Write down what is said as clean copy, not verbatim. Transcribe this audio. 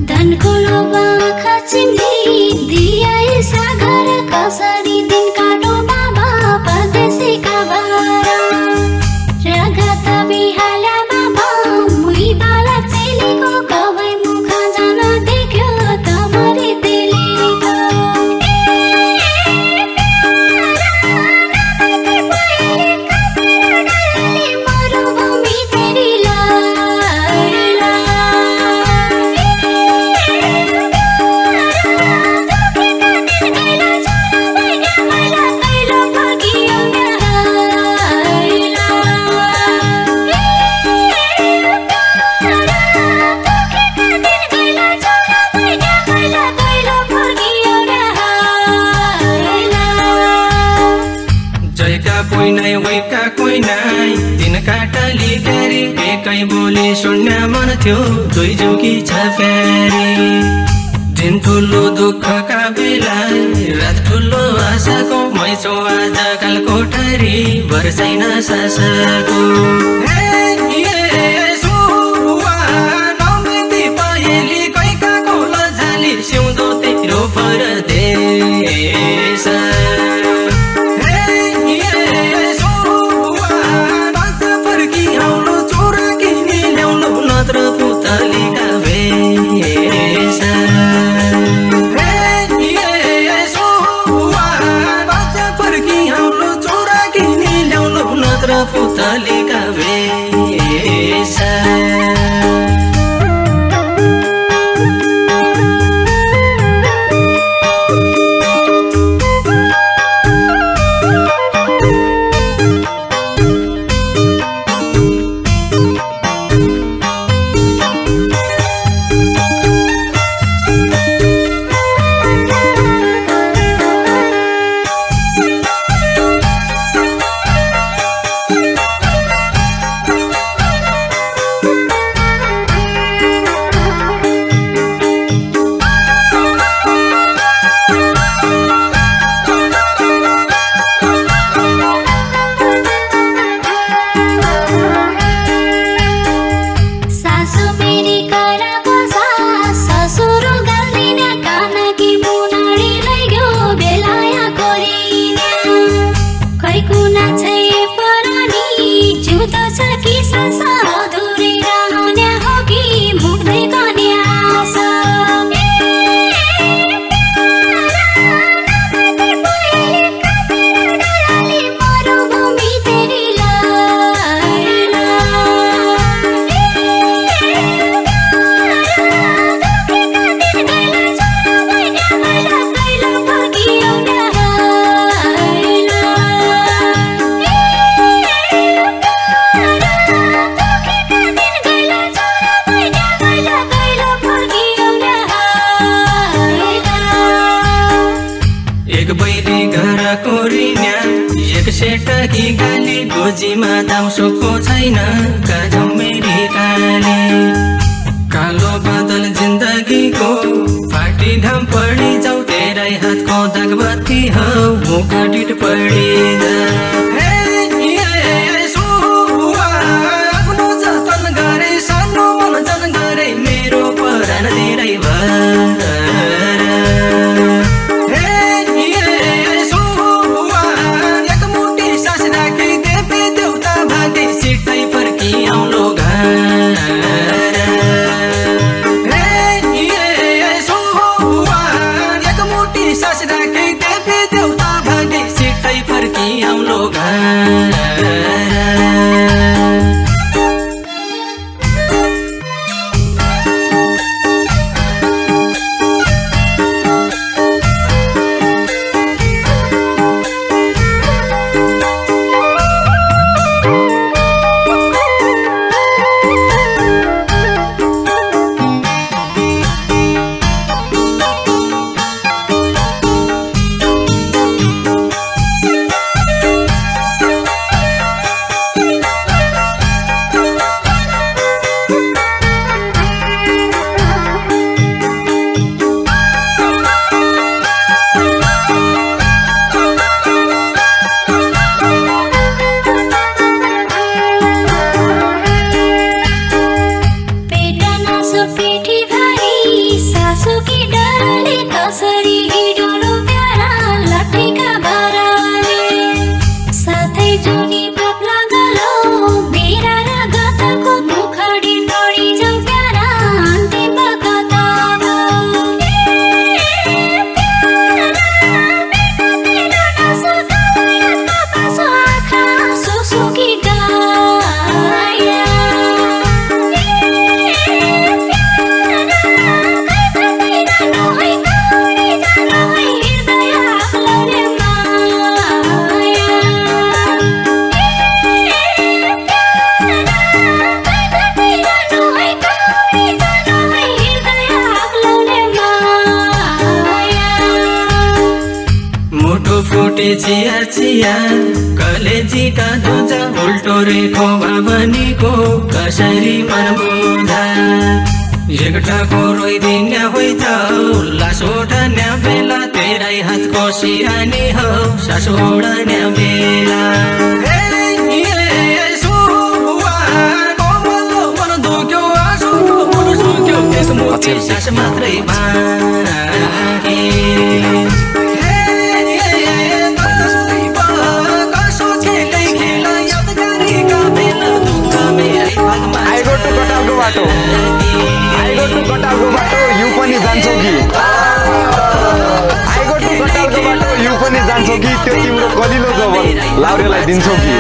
धनको लोभा खचिन्दी दिया सागर कसरी दिन काटो बाबा परदेशीका बारा रगत बिहाल्या बाबा मुई बाला चेलीको कवै मुख जान देख्यो तमरी दिलीको मरुभूमि तेरी लाइला कोइनाई वैका कोइनाई तीन काटाली क्यारी एकै बोली सुन्न मन थियो दुई जोगी छ फेरि दिन ठुलो दुःखका बेला रात ठुलो आशाको मैसो आज काल कोठरी वर्षैन सासको नौमिति पहेली कैकाको लजाली सिउँदो तेरो परदेश पुतलीका भेष बाजा फर्की आउलो चोरा किनी ल्याउलो नत्र पुतलीका भेष सेटकी गाली गोजीमा दाउसोको छैन काजौ मेरी काली कालो बादल जिन्दगीको फाटी घाम पडी जाऊ तेरै हातको दागबत्ती हौ मुख डिट पडी जा आफ्नो जतन गरे सानो मन जन गरे मेरो परान धेरै फर्की आउलो घर चिया चिया कलेजीका दुजा उल्टो रेखो भवनीको कसरी मन बुझा एकटाको रोइदिन्या होइन लासोड्या बेला तेरै हातको सिरानी हो सासोड्या बेला सास मात्रै बाँकी कटालको बाटो यु पनि जान्छौ कि आइगो टु कटालको बाटो यु पनि जान्छौ कि त्यो तिम्रो कलिलो जबल लाउरेलाई दिन्छौ कि